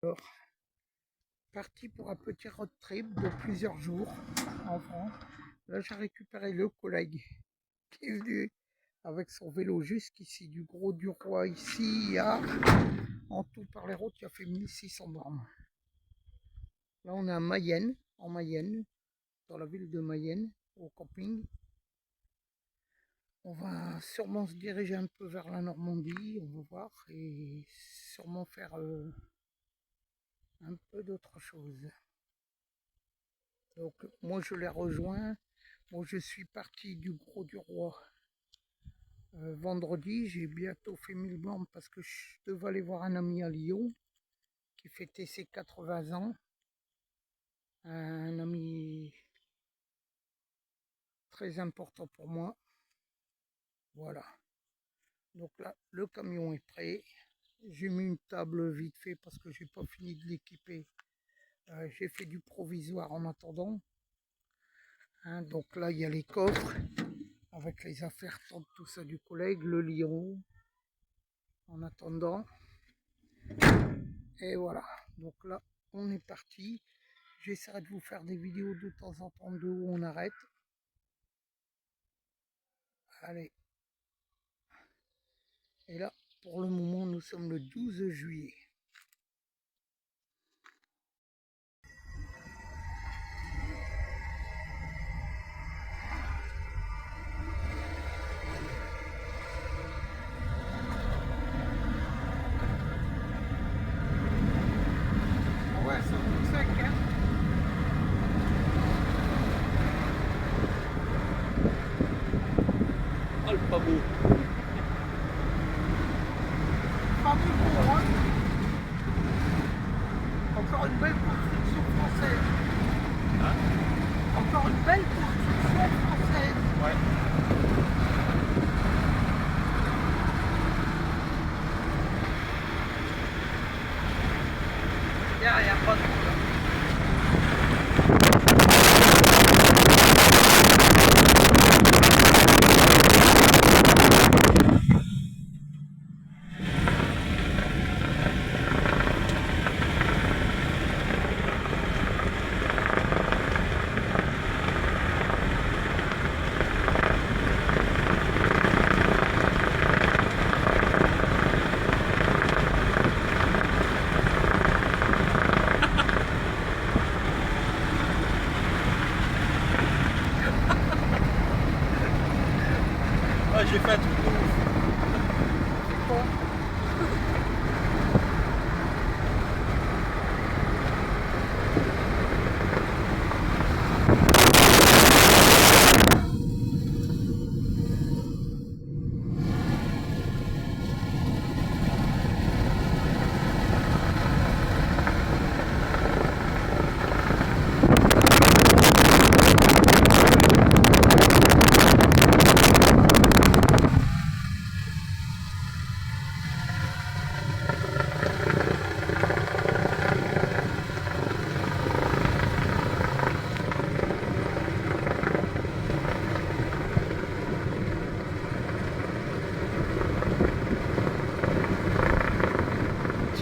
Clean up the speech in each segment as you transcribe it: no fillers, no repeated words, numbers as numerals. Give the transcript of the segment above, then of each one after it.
Alors, parti pour un petit road trip de plusieurs jours en France. Là, j'ai récupéré le collègue qui est venu avec son vélo jusqu'ici, du Grau-du-Roi, ici, en tout par les routes, il a fait 1600 bornes. Là, on est à Mayenne, en Mayenne, dans la ville de Mayenne, au camping. On va sûrement se diriger un peu vers la Normandie, on va voir, et sûrement faire un peu d'autres choses. Donc moi je les rejoins. Moi je suis parti du Grau-du-Roi vendredi. J'ai bientôt fait 1000 bornes parce que je devais aller voir un ami à Lyon qui fêtait ses 80 ans. Un ami très important pour moi. Voilà. Donc là, le camion est prêt. J'ai mis une table vite fait parce que j'ai pas fini de l'équiper. J'ai fait du provisoire en attendant. Donc là, il y a les coffres avec les affaires, tout ça du collègue, le lion, en attendant. Et voilà, donc là, on est parti. J'essaierai de vous faire des vidéos de temps en temps de où on arrête. Allez. Et là, pour le moment, nous sommes le 12 juillet. Ouais, c'est tout sec, hein. Oh, le pas beau. Pas beaucoup, hein. Encore une belle construction française. Hein? Encore une belle construction française. Ouais. Il n'y a pas de problème. Ouais, j'ai fait un truc de ouf. Bon.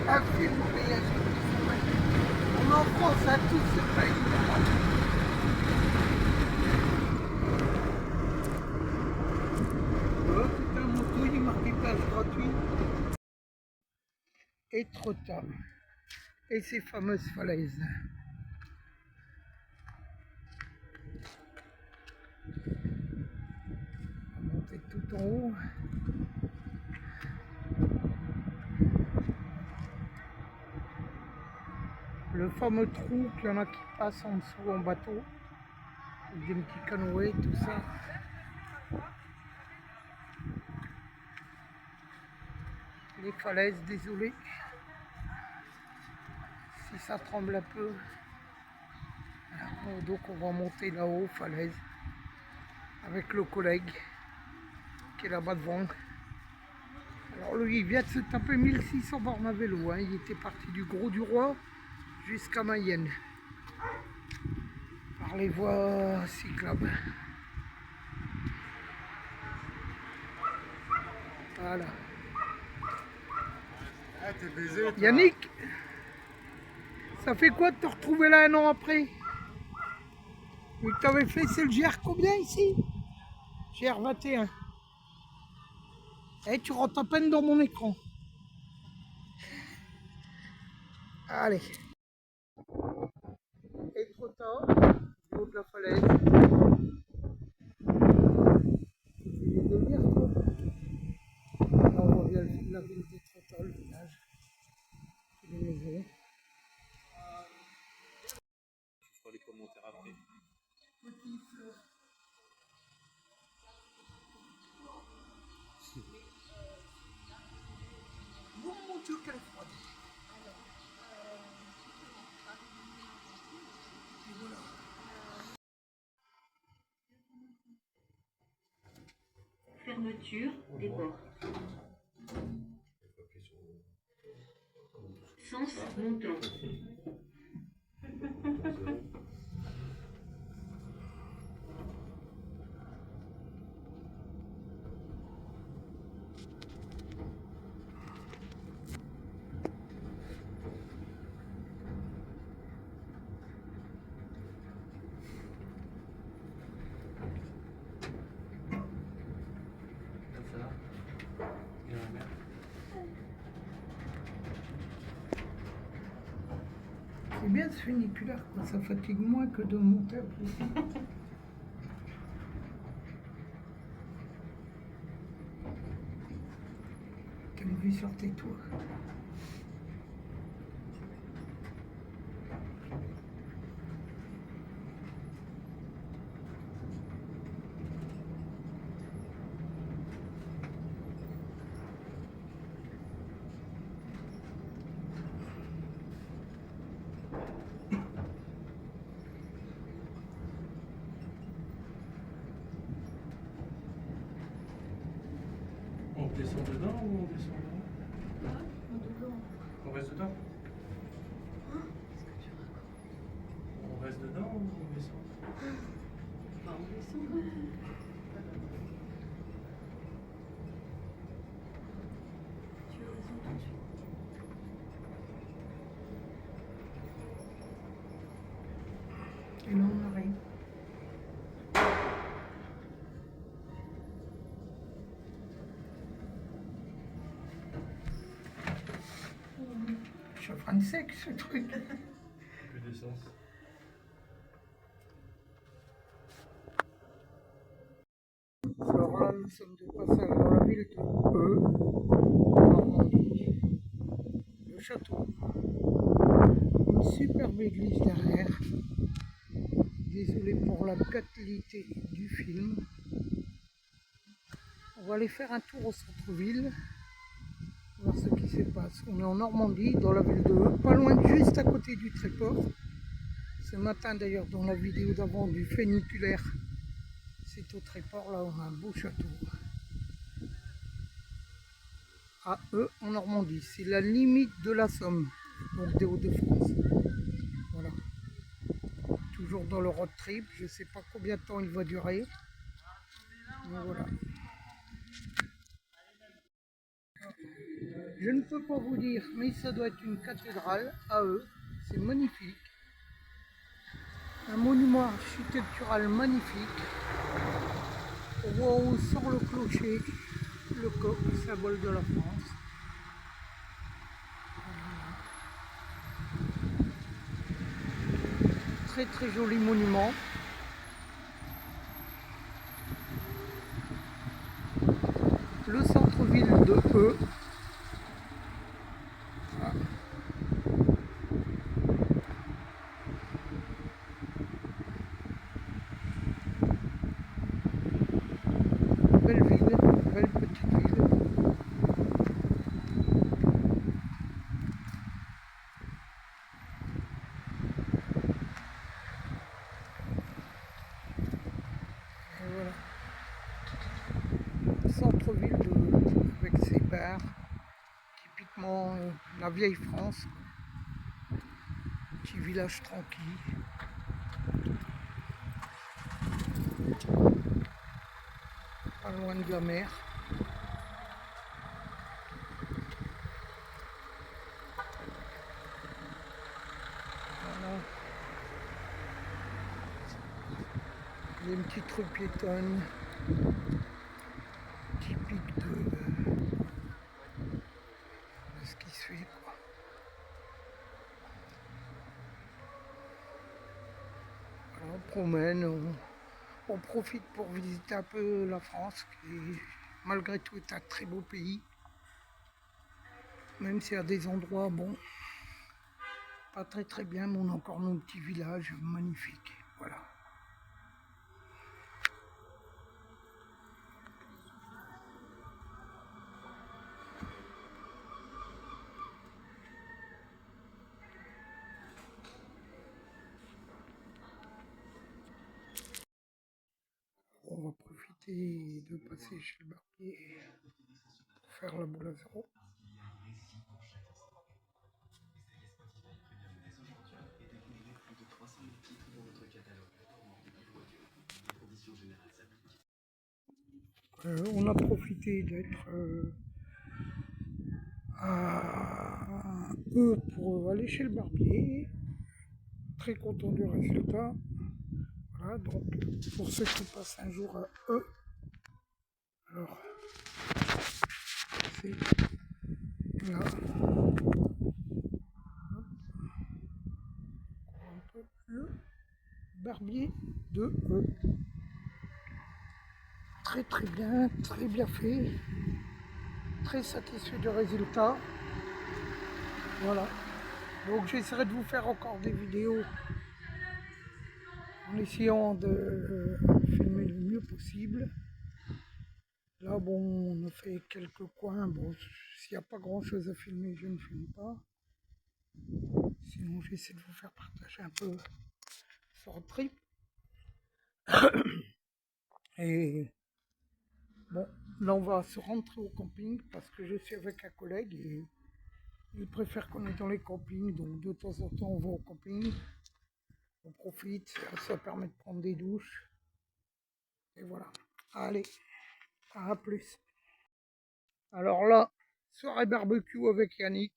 Un film voyage. On en France à tout ce pays-là. Putain, moto, il est marqué place gratuite. Étretat. Et ces fameuses falaises. On va monter tout en haut. Le fameux trou qu'il y en a qui passent en dessous en bateau. Avec des petits canoës, tout ça. Les falaises, désolé. Si ça tremble un peu. Alors, donc on va monter là-haut, falaise. Avec le collègue qui est là-bas devant. Alors lui, il vient de se taper 1600 bornes à vélo. Hein. Il était parti du Grau-du-Roi jusqu'à Mayenne. Par les voies cyclables. Voilà. Ah, t'es baisé, toi. Yannick, Ça fait quoi de te retrouver là un an après? Tu t'avais fait, c'est le GR combien ici? GR 21. Eh, tu rentres à peine dans mon écran. Allez. Étretat, du haut de la falaise. Il de lire, toi. Là, on voit bien la ville d'Étretat, le village. Les maisons. Je ferai les commentaires après. Oh mon Dieu, quelle froide. Et voilà. Fermeture des portes. Sens montant. C'est bien ce funiculaire, quoi. Ça fatigue moins que de monter à plus. T'as une vue sur tes toits. On descend dedans ou on descend là? On reste dedans? On reste dedans ou on descend? Et là, on arrive. Chauffe sec, ce truc. Plus d'essence. Alors là, nous sommes de passage dans la ville de Normandie. Le château. Une superbe église derrière. Désolé pour la qualité du film. On va aller faire un tour au centre-ville, voir ce qui se passe. On est en Normandie, dans la ville de Heu, pas loin, juste à côté du Tréport. Ce matin d'ailleurs, dans la vidéo d'avant du funiculaire, c'est au Tréport, là on a un beau château. À Heu, en Normandie, c'est la limite de la Somme, donc des Hauts-de-France. Voilà. Toujours dans le road trip, je ne sais pas combien de temps il va durer. Mais voilà. Je ne peux pas vous dire, mais ça doit être une cathédrale à Heu. C'est magnifique. Un monument architectural magnifique. On voit où sort le clocher, le coq, symbole de la France. Très très joli monument. Le centre-ville de Heu. Voilà. Belle ville, belle petite ville. Et voilà. Centre-ville de Heu, avec ses bars, typiquement la vieille France. Petit village tranquille. Pas loin de la mer. a une petite rue piétonne typique de ce qui se fait, quoi. Voilà, on promène, on profite pour visiter un peu la France, qui malgré tout est un très beau pays. Même s'il y a des endroits, bon, pas très bien, mais on a encore nos petits villages magnifiques. Voilà. On va profiter de passer chez le barbier pour faire la boule à zéro. On a profité d'être à eux pour aller chez le barbier. Très content du résultat. Voilà, donc pour ceux qui passent un jour à eux, alors c'est là. Le barbier de eux. Très bien fait. Très satisfait du résultat. Voilà. Donc j'essaierai de vous faire encore des vidéos en essayant de filmer le mieux possible. Là, bon, on a fait quelques coins. Bon, s'il n'y a pas grand chose à filmer, je ne filme pas. Sinon, j'essaie de vous faire partager un peu ce road trip. Et bon, là, on va se rentrer au camping parce que je suis avec un collègue et il préfère qu'on est dans les campings. Donc, de temps en temps, on va au camping. On profite, ça permet de prendre des douches. Et voilà. Allez, à plus. Alors là, soirée barbecue avec Yannick.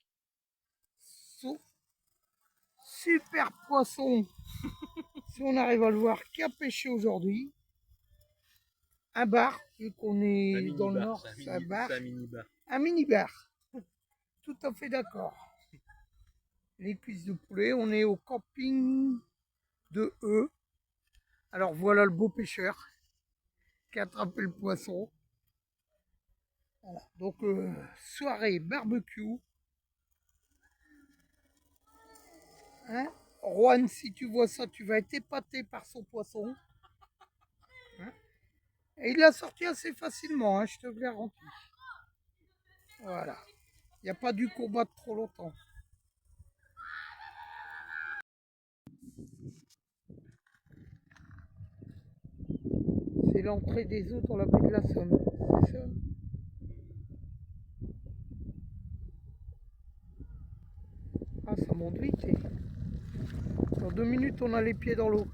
Super poisson, si on arrive à le voir, qui a pêché aujourd'hui. Un bar, vu qu'on est dans le nord, c'est un bar. Un mini-bar. Tout à fait d'accord. Les cuisses de poulet, on est au camping de E. Alors voilà le beau pêcheur qui a attrapé le poisson. Voilà. Donc soirée barbecue. Hein, Juan, si tu vois ça, tu vas être épaté par son poisson. Hein, et il l'a sorti assez facilement, hein, je te le garantis. Voilà. Il n'y a pas dû combattre trop longtemps. C'est l'entrée des eaux dans la baie de la Somme, c'est ça? Ah, ça monte vite. Dans 2 minutes, on a les pieds dans l'eau.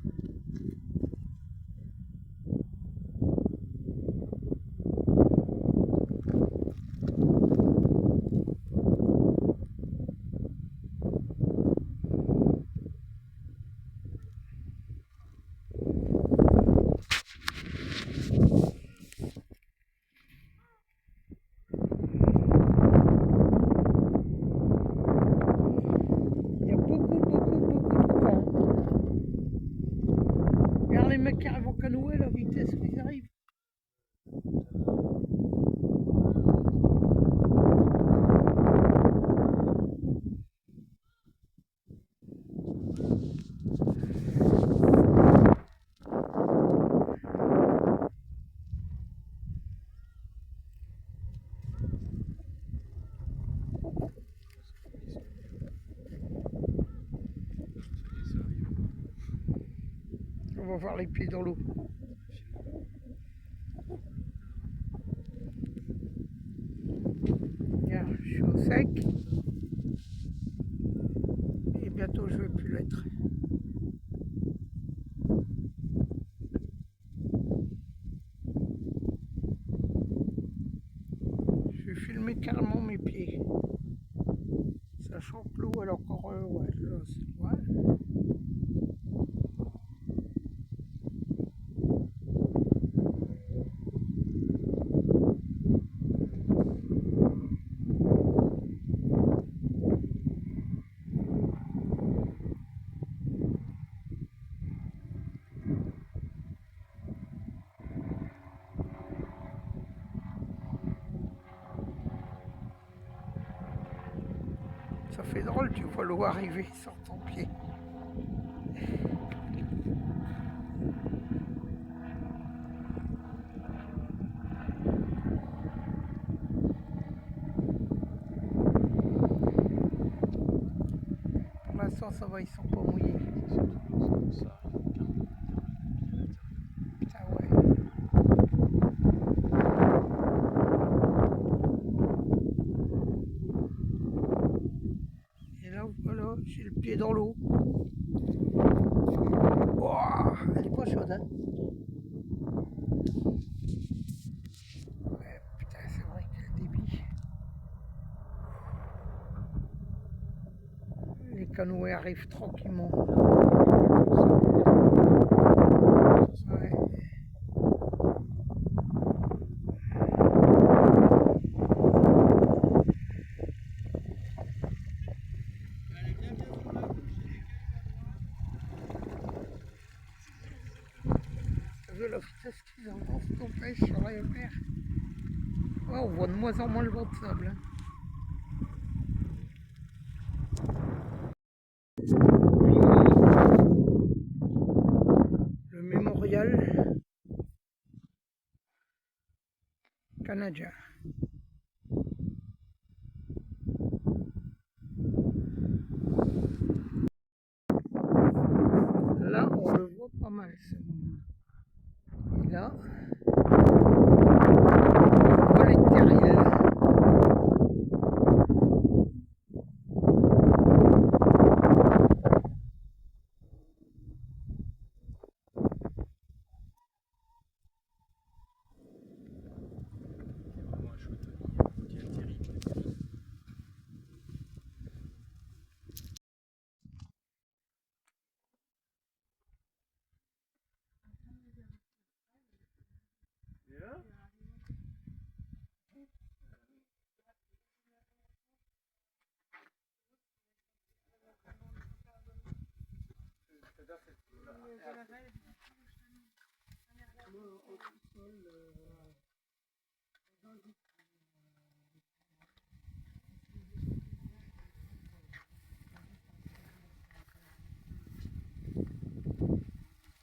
Il y a beaucoup de courant. Regarde les mecs qui arrivent en canoë, la vitesse où ils arrivent. On va voir les pieds dans l'eau. Regarde, je suis au sec. Et bientôt je ne vais plus l'être. Je vais filmer carrément mes pieds. Sachant que l'eau, elle est encore... ouais, là, c'est loin. Ça fait drôle, tu vois l'eau arriver sur ton pied. Pour l'instant, ça va, ils sont pas mouillés. Ça arrive. Ah ouais. Et là, voilà, j'ai le pied dans l'eau. Ouah, elle est pas chaude, hein. Ouais, putain, c'est vrai que le débit. Les canoës arrivent tranquillement. Ouais. T'as vu la vitesse qu'ils avancent qu'on pêche sur la mer? Ouais, on voit de moins en moins le vent de sable, hein. Le mémorial canadien. Là, on le voit pas mal, ce moment. Et là, on voit les terrils. Vraiment un chouette côtière terrible. Et là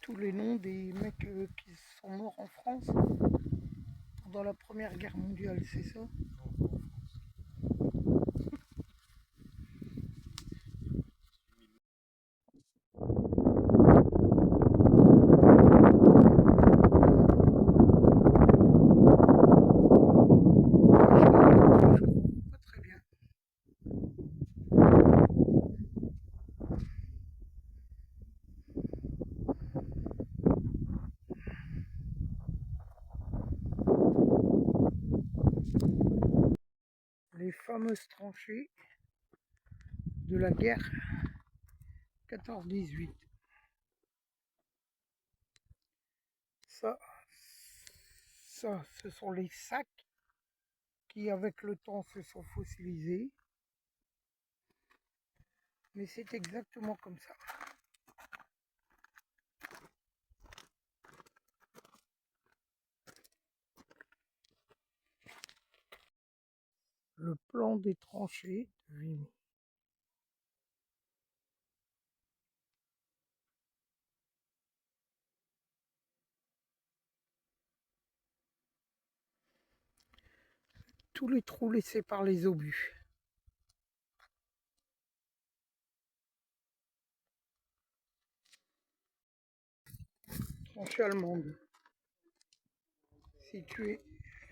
Tous les noms des mecs qui sont morts en France pendant la Première Guerre mondiale, c'est ça? Je comprends pas très bien. Les fameuses tranchées de la guerre 14-18. Ça, ce sont les sacs qui, avec le temps, se sont fossilisés. Mais c'est exactement comme ça. Le plan des tranchées de Vimy. Tous les trous laissés par les obus. Tranchée allemande. Située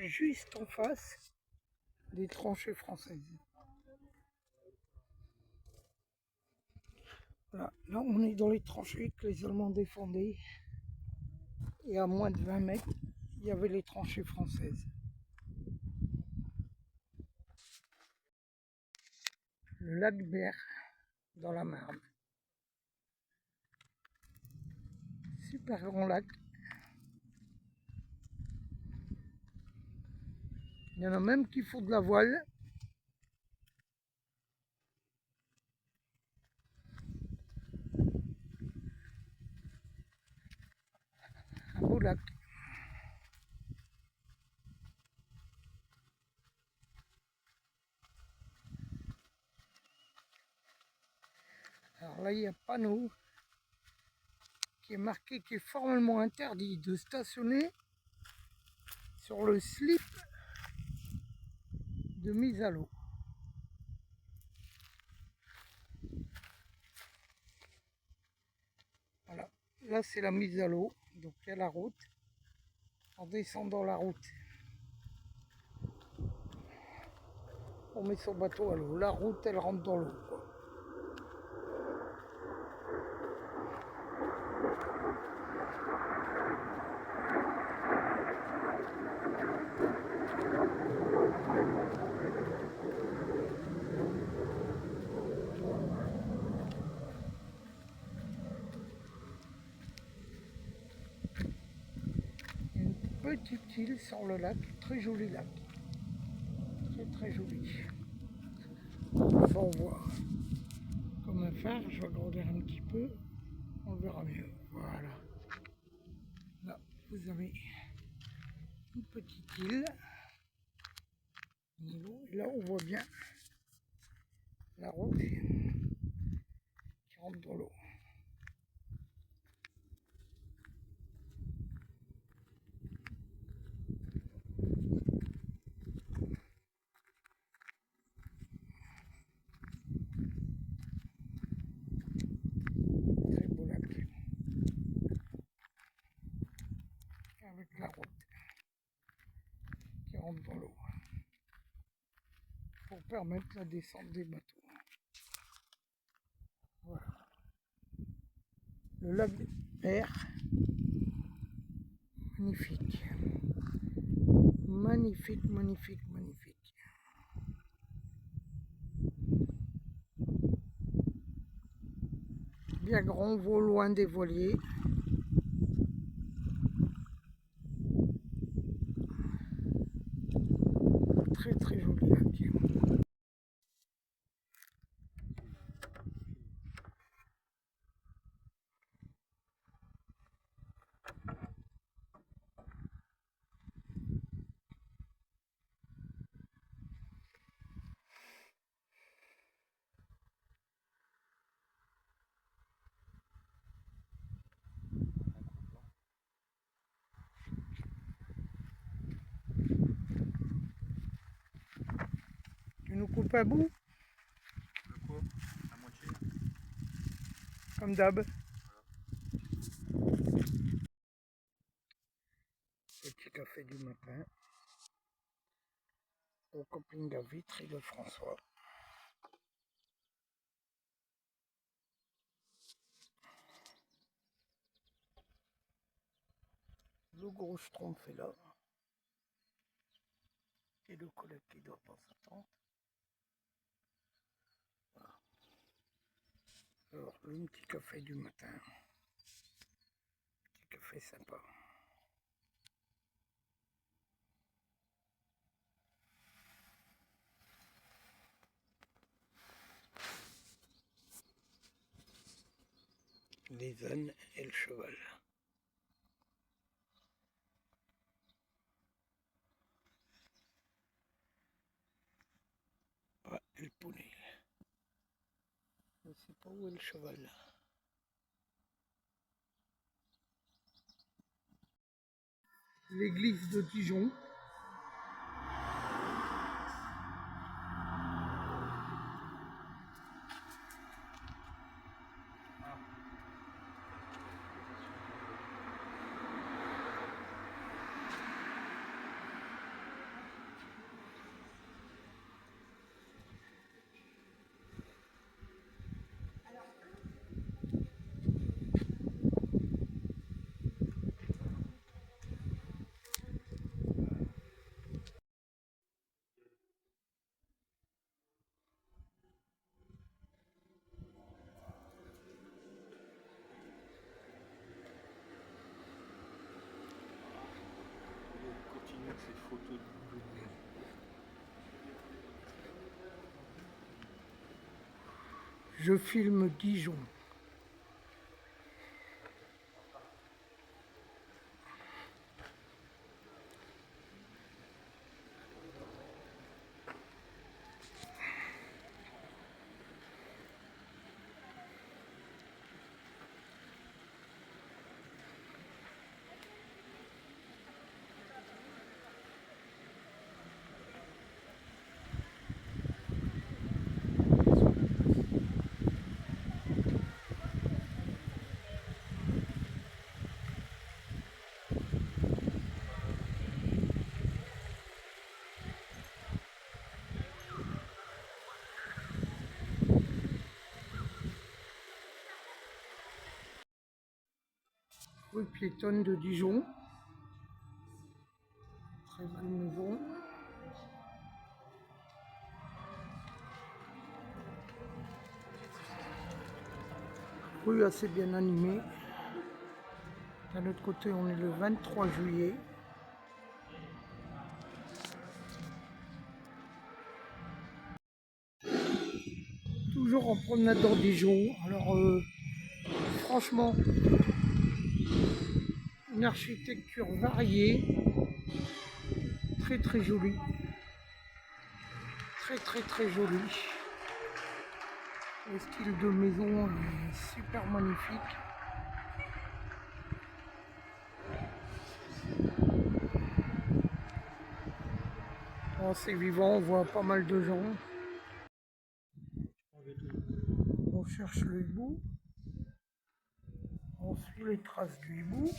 juste en face des tranchées françaises. Voilà. Là, on est dans les tranchées que les Allemands défendaient. Et à moins de 20 mètres, il y avait les tranchées françaises. Le lac Berre, dans la Marne. Super grand lac. Il y en a même qui font de la voile. Un beau lac. Alors là, il y a un panneau qui est marqué qu'il est formellement interdit de stationner sur le slip de mise à l'eau. Voilà, là c'est la mise à l'eau, donc il y a la route. En descendant la route, on met son bateau à l'eau. La route, elle rentre dans l'eau, quoi. Une petite île sur le lac, très joli lac. Très joli. Enfin, on voit comme un phare, je vais agrandir un petit peu, on le verra mieux. Voilà. Là, vous avez une petite île. Et là, on voit bien la route qui rentre dans l'eau. Très beau lac. Avec la route qui rentre dans l'eau pour permettre la descente des bateaux. Voilà. Le lac vert, magnifique. Magnifique, magnifique, magnifique. Bien grand, vaut loin des voiliers. Très joli lac. Tu nous coupes un bout, Le quoi? La moitié? comme d'hab. Petit café du matin au camping à Vitry de François. Le gros schtroumpf est là. Et le collègue qui dort dans sa tente. Voilà. Alors, le petit café du matin. Petit café sympa. Les ânes et le cheval. Pas le poney. Je ne sais pas où est le cheval. L'église de Dijon. Continue avec ces photos de Je filme Dijon. Rue piétonne de Dijon. Très belle maison. Rue assez bien animée. D'un autre côté, on est le 23 juillet. Toujours en promenade dans Dijon. Alors, franchement, une architecture variée, très très jolie, très jolie. Le style de maison est super magnifique. Oh, c'est vivant, on voit pas mal de gens. On cherche le hibou. On suit les traces du hibou.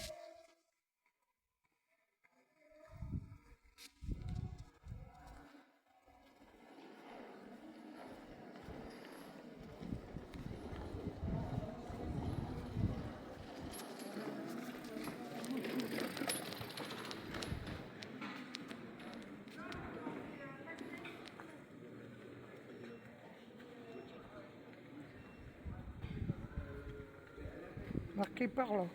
Marqué par là.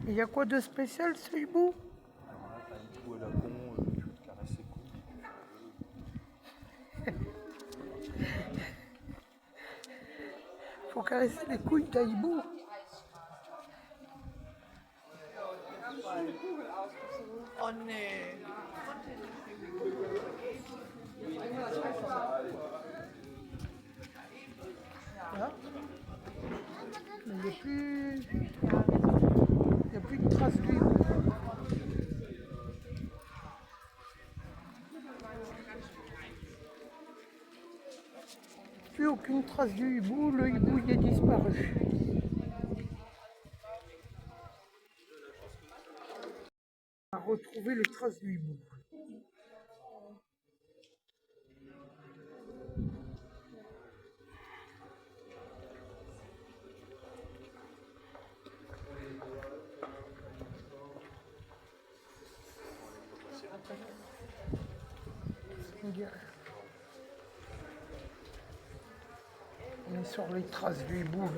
Il y a quoi de spécial ce hibou? Alors là, t'as un hibou à la con, tu te caresses ses couilles. Faut caresser les couilles d'un hibou. Oh nee. Là. Mais il n'y a plus de traces du hibou. Plus aucune trace du hibou, le hibou y est disparu. On a retrouvé les traces du hibou. On est sur les traces du hibou.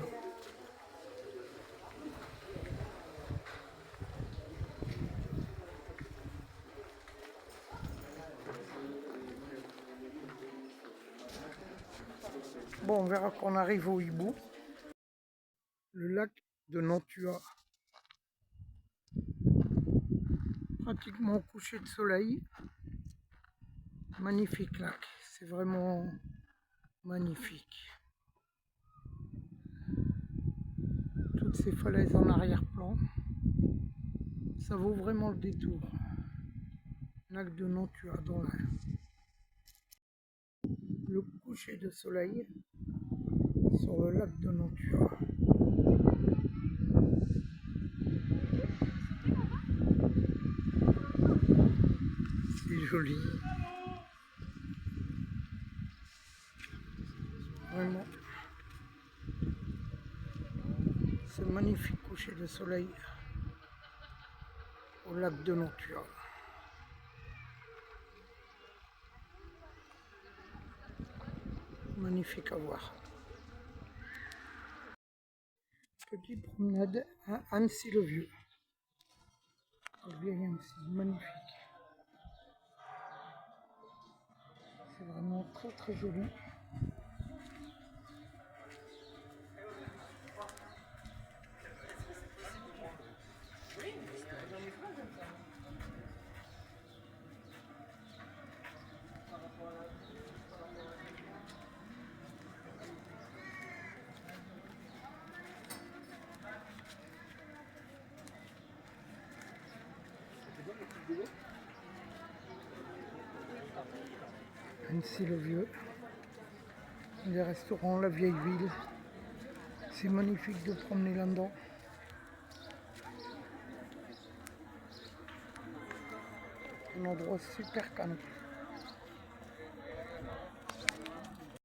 Bon, on verra qu'on arrive au hibou. Le lac de Nantua. Pratiquement au coucher de soleil. Magnifique lac. C'est vraiment magnifique. Toutes ces falaises en arrière-plan. Ça vaut vraiment le détour. Lac de Nantua dans le coucher de soleil sur le lac de Nantua. C'est joli. Vraiment. Ce magnifique coucher de soleil au lac de Nantua. Magnifique à voir. Petite promenade à Annecy-le-Vieux. Le vieil Annecy, magnifique. C'est vraiment très joli. Annecy-le-Vieux, les restaurants, la vieille ville, c'est magnifique de promener là-dedans. Un endroit super calme.